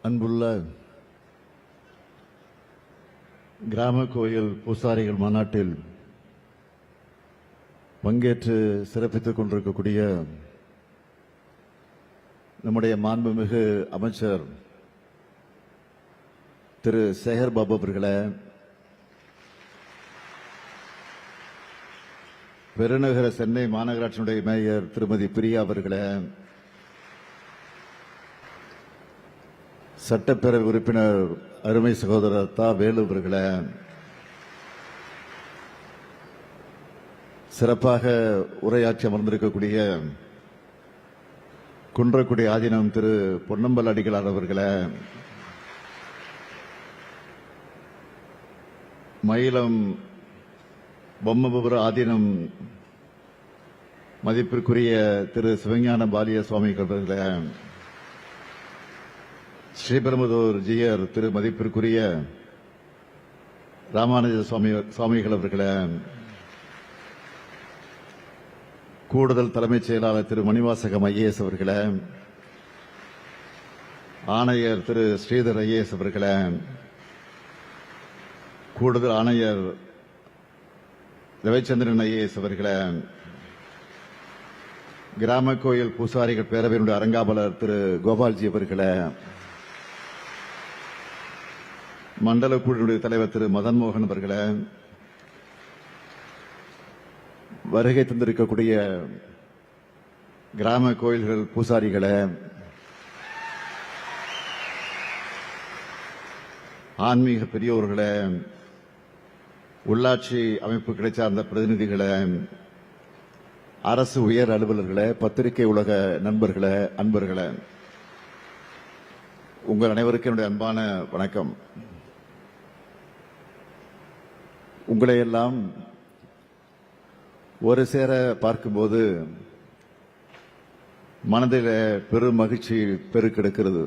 அன்புள்ள கிராம கோயில் பூசாரிகள் மாநாட்டில் பங்கேற்று சிறப்பித்துக் கொண்டிருக்கக்கூடிய நம்முடைய மாண்புமிகு அமைச்சர் திரு சேகர் பாபு அவர்களே, பெருநகர சென்னை மாநகராட்சியினுடைய மேயர் திருமதி பிரியா அவர்களே, சட்டப்பேரவை உறுப்பினர் அருமை சகோதரர் தா வேலு அவர்களே, சிறப்பாக உரையாற்றி அமர்ந்திருக்கக்கூடிய குன்றக்குடி ஆதீனம் திரு பொன்னம்பல அடிகளார் அவர்களே, மயிலம் பொம்மபுர ஆதீனம் மதிப்பிற்குரிய திரு சிவஞான பாலிய சுவாமி அவர்களே, ஸ்ரீபெரும்புதூர் ஜியர் திரு மதிப்பிற்குரிய ராமானுஜ சுவாமிகள் அவர்களே, கூடுதல் தலைமைச் செயலாளர் திரு மணிவாசகம் ஐஏஎஸ் அவர்களே, ஆணையர் திரு ஸ்ரீதர் ஐஏஎஸ் அவர்களே, கூடுதல் ஆணையர் ரவிச்சந்திரன் ஐஏஎஸ் அவர்களே, கிராம கோயில் பூசாரிகள் பேரவையினுடைய அரங்காவலர் திரு கோபால்ஜி அவர்களே, மண்டல குழுவினுடைய தலைவர் திரு மதன் மோகன் அவர்களே, வருகை தந்திருக்கக்கூடிய கிராம கோயில்கள் பூசாரிகளே, ஆன்மீக பெரியோர்களே, உள்ளாட்சி அமைப்புகளை சார்ந்த பிரதிநிதிகளே, அரசு உயர் அலுவலர்களே, பத்திரிகை உலக நண்பர்களே, அன்பர்களே, உங்கள் அனைவருக்கும் என்னுடைய அன்பான வணக்கம். உங்களை எல்லாம் ஒரு சேர பார்க்கும்போது மனதில் பெரும் மகிழ்ச்சி பெருக்கெடுக்கிறது.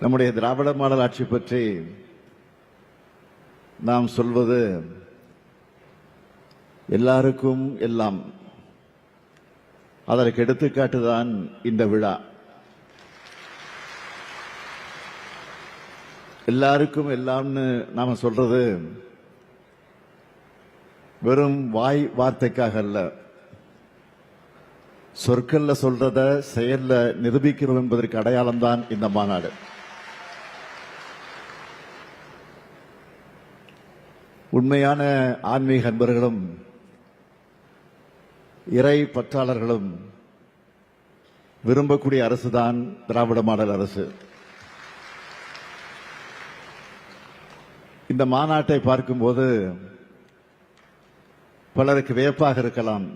நம்முடைய திராவிட மாடல் ஆட்சி பற்றி நாம் சொல்வது எல்லாருக்கும் எல்லாம். அதற்கு எடுத்துக்காட்டுதான் இந்த விழா. எல்லாருக்கும் எல்லாம்னு நாம சொல்றது வெறும் வாய் வார்த்தைக்காக அல்ல, சொற்கள்ல சொல்றத செயல்ல நிரூபிக்கிறோம் என்பதற்கு அடையாளம் தான் இந்த மாநாடு. உண்மையான ஆன்மீக அன்பர்களும் இறை பற்றாளர்களும் விரும்பக்கூடிய அரசுதான் திராவிட மாடல் அரசு. இந்த மாநாட்டை பார்க்கும்போது பலருக்கு வியப்பாக இருக்கலாம்,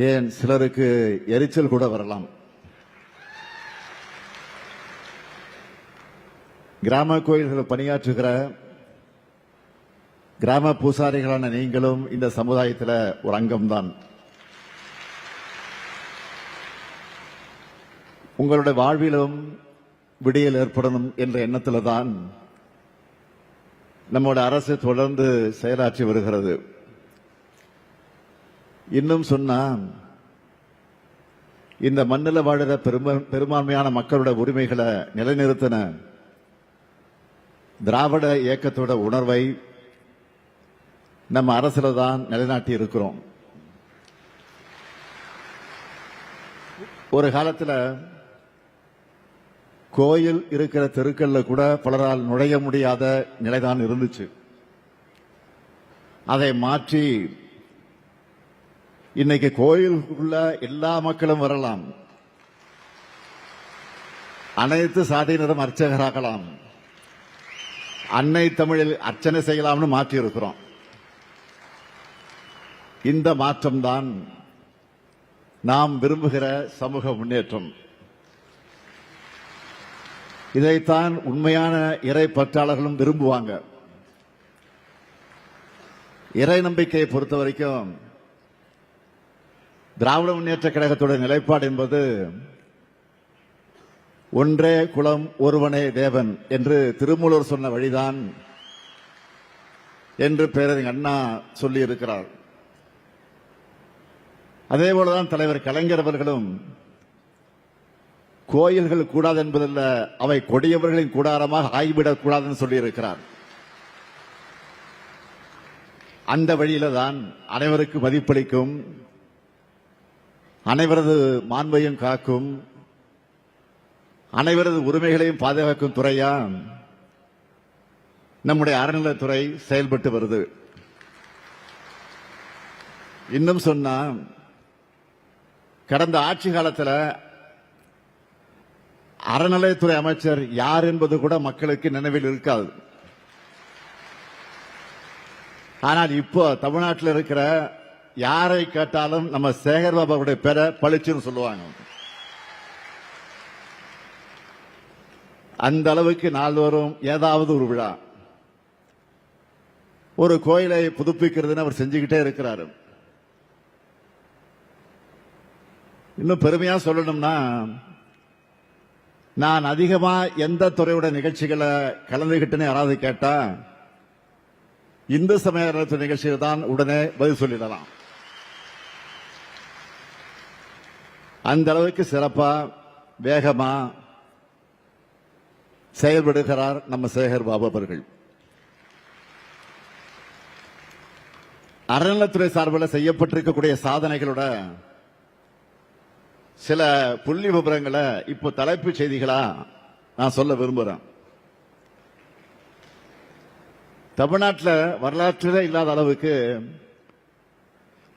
ஏன் சிலருக்கு எரிச்சல் கூட வரலாம். கிராம கோயில்கள் பணியாற்றுகிற கிராம பூசாரிகளான நீங்களும் இந்த சமுதாயத்தில் ஒரு அங்கம்தான். உங்களுடைய வாழ்விலும் விடியல் ஏற்படணும் என்ற எண்ணத்தில் தான் நம்முடைய அரசு தொடர்ந்து செயலாற்றி வருகிறது. இன்னும் சொன்னா, இந்த மண்ணில் வாழுற பெரும்பான்மையான மக்களுடைய உரிமைகளை நிலைநிறுத்தின திராவிட இயக்கத்தோட உணர்வை நம்ம அரசுல தான் நிலைநாட்டி இருக்கிறோம். ஒரு காலத்தில் கோயில் இருக்கிற தெருக்கள்ல கூட பலரால் நுழைய முடியாத நிலைதான் இருந்துச்சு. அதை மாற்றி இன்னைக்கு கோயிலுக்குள்ள எல்லா மக்களும் வரலாம், அனைத்து சாதியினரும் அர்ச்சகராகலாம், அன்னை தமிழில் அர்ச்சனை செய்யலாம்னு மாற்றி இருக்கிறோம். இந்த மாற்றம்தான் நாம் விரும்புகிற சமூக முன்னேற்றம். இதைத்தான் உண்மையான இறை பற்றாளர்களும் விரும்புவாங்க. இறை நம்பிக்கையை பொறுத்த வரைக்கும் திராவிட முன்னேற்ற கழகத்துடைய நிலைப்பாடு என்பது ஒன்றே குலம் ஒருவனே தேவன் என்று திருமூலர் சொன்ன வழிதான் என்று பேரறிஞர் அண்ணா சொல்லி இருக்கிறார். அதே போலதான் தலைவர் கலைஞர் அவர்களும் கோயில்கள் கூடாது என்பதல்ல, அவை கொடியவர்களின் கூடாரமாக ஆகிவிடக் கூடாதுன்னு சொல்லியிருக்கிறார். அந்த வழியில தான் அனைவருக்கு மதிப்பளிக்கும், அனைவரது மாண்பையும் காக்கும், அனைவரது உரிமைகளையும் பாதுகாக்கும் துறையா நம்முடைய அறநிலைத்துறை செயல்பட்டு வருது. இன்னும் சொன்னா, கடந்த ஆட்சி காலத்தில் அறநிலையத்துறை அமைச்சர் யார் என்பது கூட மக்களுக்கு நினைவில் இருக்காது. ஆனால் இப்போ தமிழ்நாட்டில் இருக்கிற யாரை கேட்டாலும் நம்ம சேகர் பாபாவுடைய பேரை பளிச்சுன்னு சொல்லுவாங்க. அந்த அளவுக்கு நாள்தோறும் ஏதாவது ஒரு விழா, ஒரு கோயிலை புதுப்பிக்கிறதுன்னு அவர் செஞ்சுக்கிட்டே இருக்கிறாரு. இன்னும் பெருமையா சொல்லணும்னா, நான் அதிகமா எந்த துறையோட நிகழ்ச்சிகளை கலந்துகிட்டேன்னு யாராவது கேட்டா இந்து சமய அறநிலையத்துறை நிகழ்ச்சிகள் தான் உடனே பதில் சொல்லிடலாம். அந்த அளவுக்கு சிறப்பா வேகமா செயல்படுகிறார் நம்ம சேகர் பாபு அவர்கள். அறநிலையத்துறை சார்பில் செய்யப்பட்டிருக்கக்கூடிய சாதனைகளோட சில புள்ளி விவரங்களை இப்போ தலைப்புச் செய்திகளா நான் சொல்ல விரும்புறேன். தமிழ்நாட்டில் வரலாற்றிலே இல்லாத அளவுக்கு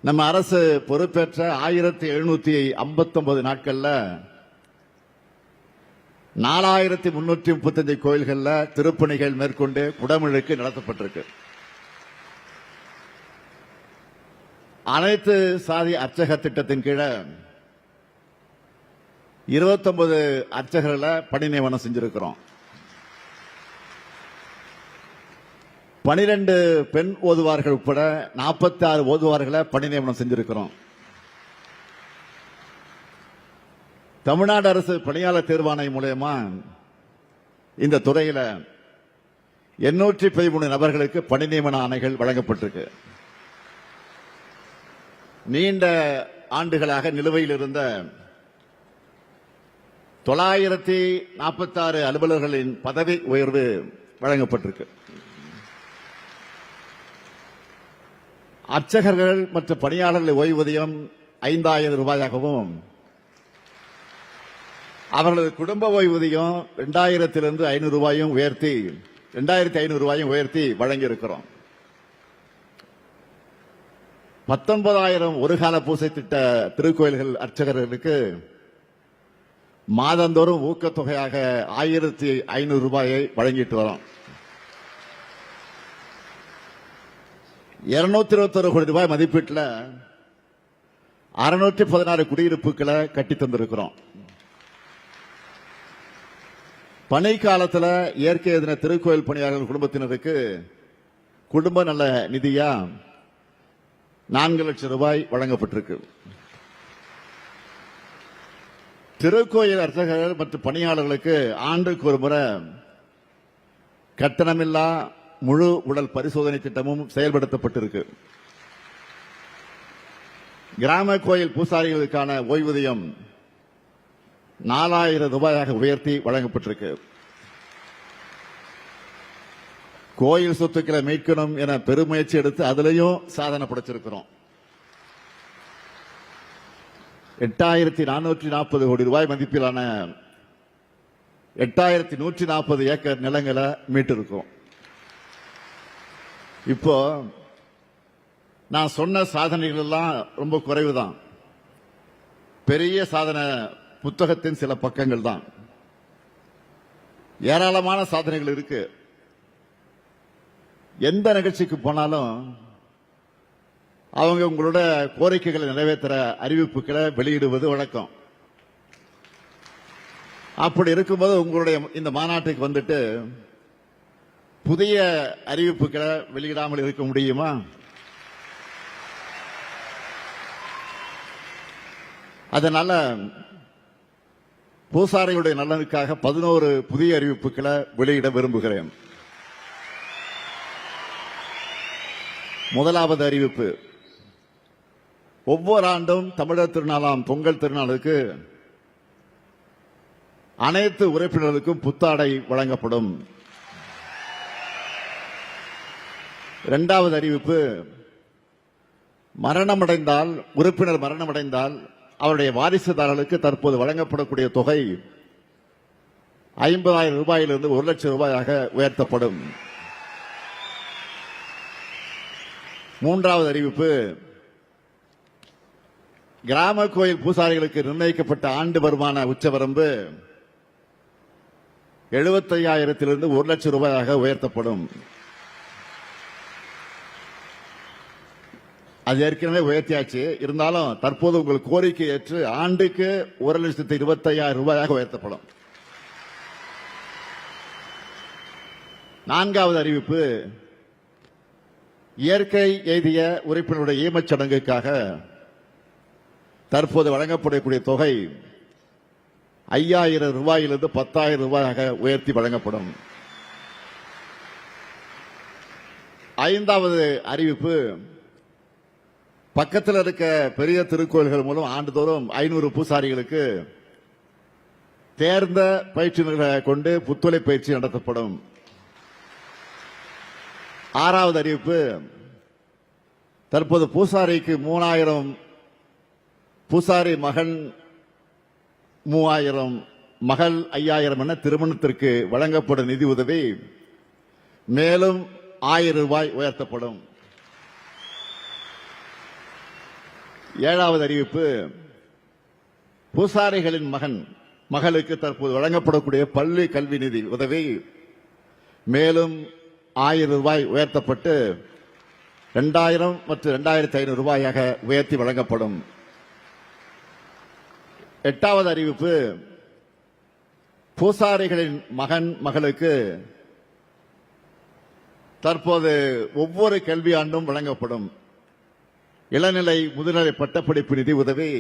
நம்ம அரசு பொறுப்பேற்ற 1759 நாட்கள்ல 4335 கோயில்கள்ல திருப்பணிகள் மேற்கொண்டு குடமுழுக்கு நடத்தப்பட்டிருக்கு. அனைத்து சாதி அர்ச்சக திட்டத்தின் கீழே 29 அர்ச்சகர்களை பணி நியமனம் செஞ்சிருக்கிறோம். 12 பெண் ஓதுவார்கள் உட்பட 46 ஓதுவார்களை பணி நியமனம் செஞ்சிருக்கிறோம். தமிழ்நாடு அரசு பணியாளர் தேர்வாணையம் மூலமா இந்த துறையில 813 நபர்களுக்கு பணி நியமன ஆணைகள் வழங்கப்பட்டிருக்கு. நீண்ட ஆண்டுகளாக நிலுவையில் இருந்த 946 அலுவலர்களின் பதவி உயர்வு வழங்கப்பட்டிருக்கு. அர்ச்சகர்கள் மற்றும் பணியாளர்கள் ஓய்வூதியம் 5000 ரூபாயாகவும் அவர்களது குடும்ப ஓய்வூதியம் 2000 500 ரூபாயும் உயர்த்தி 2500 ரூபாயும் உயர்த்தி வழங்கியிருக்கிறோம். 19000 ஒருகால பூசை திட்ட திருக்கோயில்கள் அர்ச்சகர்களுக்கு மாதந்தோறும் ஊக்கத்தொகையாக 1500 ரூபாயை வழங்கிட்டு வரோம். 221 கோடி ரூபாய் மதிப்பீட்டில் 616 குடியிருப்புகளை கட்டி தந்திருக்கிறோம். பணி காலத்தில் இயற்கை எதிர திருக்கோயில் பணியாளர்கள் குடும்பத்தினருக்கு குடும்ப நல நிதியா 4 லட்சம் ரூபாய் வழங்கப்பட்டிருக்கு. திருக்கோயில் அர்ச்சகர்கள் மற்றும் பணியாளர்களுக்கு ஆண்டுக்கு ஒரு முறை கட்டணமில்லா முழு உடல் பரிசோதனை திட்டமும் செயல்படுத்தப்பட்டிருக்கு. கிராம கோயில் பூசாரிகளுக்கான ஓய்வூதியம் 4000 ரூபாயாக உயர்த்தி வழங்கப்பட்டிருக்கு. கோயில் சொத்துக்களை மீட்கணும் என பெருமுயற்சி எடுத்து அதிலையும் சாதனை படைச்சிருக்கிறோம். 8440 கோடி ரூபாய் மதிப்பிலான 8140 ஏக்கர் நிலங்களை மீட்டிருக்கோம். இப்போ நான் சொன்ன சாதனைகள் எல்லாம் ரொம்ப குறைவுதான். பெரிய சாதனை புத்தகத்தின் சில பக்கங்கள் தான். ஏராளமான சாதனைகள் இருக்கு. எந்த நிகழ்ச்சிக்கு போனாலும் அவங்க உங்களோட கோரிக்கைகளை நிறைவேற்ற அறிவிப்புகளை வெளியிடுவது வழக்கம். அப்படி இருக்கும்போது உங்களுடைய இந்த மாநாட்டுக்கு வந்துட்டு புதிய அறிவிப்புகளை வெளியிடாமல் இருக்க முடியுமா? அதனால பூசாரிகளுடைய நலனுக்காக 11 புதிய அறிவிப்புகளை வெளியிட விரும்புகிறேன். முதலாவது அறிவிப்பு, ஒவ்வொரு ஆண்டும் தமிழர் திருநாளாம் பொங்கல் திருநாளுக்கு அனைத்து உறுப்பினர்களுக்கும் புத்தாடை வழங்கப்படும். இரண்டாவது அறிவிப்பு, உறுப்பினர் மரணமடைந்தால் அவருடைய வாரிசுதாரர்களுக்கு தற்போது வழங்கப்படக்கூடிய தொகை 50,000 ரூபாயிலிருந்து 1 லட்சம் ரூபாயாக உயர்த்தப்படும். மூன்றாவது அறிவிப்பு, கிராம கோயில் பூசாரிகளுக்கு நிர்ணயிக்கப்பட்ட ஆண்டு வருமான உச்சவரம்பு 75,000 1 லட்சம் ரூபாயாக உயர்த்தப்படும். அது ஏற்கனவே உயர்த்தியாச்சு. இருந்தாலும் தற்போது உங்கள் கோரிக்கை ஏற்று ஆண்டுக்கு 1,25,000 ரூபாயாக உயர்த்தப்படும். நான்காவது அறிவிப்பு, இயற்கை எய்திய உறுப்பினருடைய ஈமச் சடங்குக்காக தற்போது வழங்கப்படக்கூடிய தொகை 5,000 ரூபாயிலிருந்து 10,000 ரூபாயாக உயர்த்தி வழங்கப்படும். ஐந்தாவது அறிவிப்பு, பக்கத்தில் இருக்க பெரிய திருக்கோயில்கள் மூலம் ஆண்டுதோறும் 500 பூசாரிகளுக்கு தேர்ந்த பயிற்சியாளர்களை கொண்டு புத்தொலை பயிற்சி நடத்தப்படும். ஆறாவது அறிவிப்பு, தற்போது பூசாரிக்கு 3,000, பூசாரி மகன் 3,000, மகள் 5,000 என திருமணத்திற்கு வழங்கப்படும் நிதி உதவி மேலும் 1,000 ரூபாய் உயர்த்தப்படும். ஏழாவது அறிவிப்பு, பூசாரிகளின் மகளுக்கு தற்போது வழங்கப்படக்கூடிய பள்ளி கல்வி நிதி உதவி மேலும் 1,000 ரூபாய் உயர்த்தப்பட்டு 2,000 மற்றும் 2,500 ரூபாயாக உயர்த்தி வழங்கப்படும். எட்டாவது அறிவிப்பு, பூசாரிகளின் மகளுக்கு தற்போது ஒவ்வொரு கல்வி ஆண்டும் வழங்கப்படும் இளநிலை முதுநிலை பட்டப்படிப்பு நிதி உதவி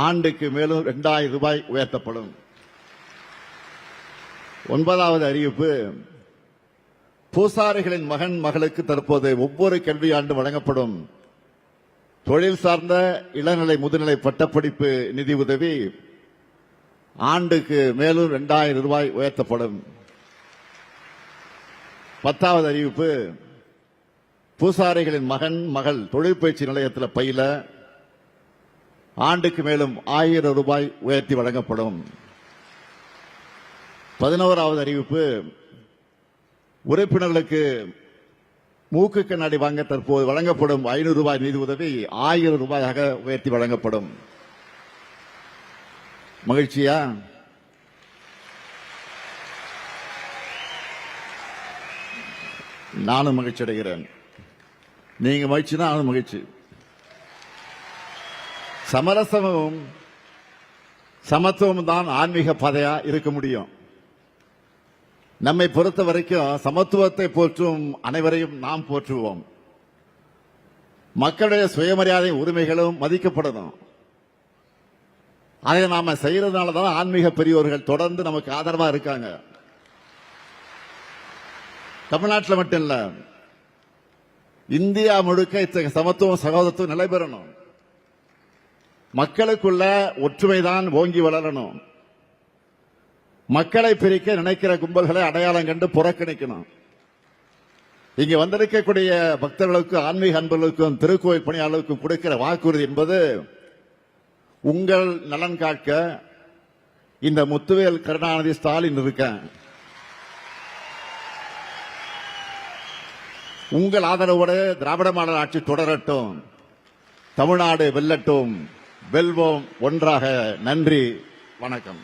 ஆண்டுக்கு மேலும் 2,000 ரூபாய் உயர்த்தப்படும். ஒன்பதாவது அறிவிப்பு, பூசாரிகளின் மகளுக்கு தற்போது ஒவ்வொரு கல்வி ஆண்டு வழங்கப்படும் தொழில் சார்ந்த இளநிலை முதுநிலை பட்டப்படிப்பு நிதி உதவி ஆண்டுக்கு மேலும் 2,000 ரூபாய் உயர்த்தப்படும். 10வது அறிவிப்பு, பூசாரிகளின் மகள் தொழிற்பயிற்சி நிலையத்தில் பயில ஆண்டுக்கு மேலும் 1,000 ரூபாய் உயர்த்தி வழங்கப்படும். 11வது அறிவிப்பு, உறுப்பினர்களுக்கு மூக்கு கண்ணாடி வாங்க தற்போது வழங்கப்படும் 500 ரூபாய் நிதி உதவி 1,000 ரூபாயாக உயர்த்தி வழங்கப்படும். மகிழ்ச்சியா? நானும் மகிழ்ச்சி அடைகிறேன். நீங்க மகிழ்ச்சினா நானும் மகிழ்ச்சி. சமரசமும் சமத்துவம் தான் ஆன்மீக பாதையா இருக்க முடியும். நம்மை பொறுத்த வரைக்கும் சமத்துவத்தை போற்றும் அனைவரையும் நாம் போற்றுவோம். மக்களுடைய சுயமரியாதை உரிமைகளும் மதிக்கப்படணும். அதை நாம செய்யறதுனால தான் ஆன்மீக பெரியோர்கள் தொடர்ந்து நமக்கு ஆதரவா இருக்காங்க. தமிழ்நாட்டில் மட்டும் இல்ல, இந்தியா முழுக்க இத்தகைய சமத்துவம் சகோதரத்துவம் நிலை பெறணும். மக்களுக்குள்ள ஒற்றுமைதான் ஓங்கி வளரணும். மக்களை பிரிக்க நினைக்கிற கும்பல்களை அடையாளம் கண்டு புறக்கணிக்கணும். இங்க வந்திருக்கக்கூடிய பக்தர்களுக்கும் ஆன்மீக அன்பர்களுக்கும் திருக்கோயில் பணியாளர்களுக்கும் கொடுக்கிற வாக்குறுதி என்பது உங்கள் நலன் காக்க இந்த முத்துவேல் கருணாநிதி ஸ்டாலின் இருக்க உங்கள் ஆதரவோடு திராவிட மாடல் ஆட்சி தொடரட்டும். தமிழ்நாடு வெல்லட்டும். வெல்வோம் ஒன்றாக. நன்றி, வணக்கம்.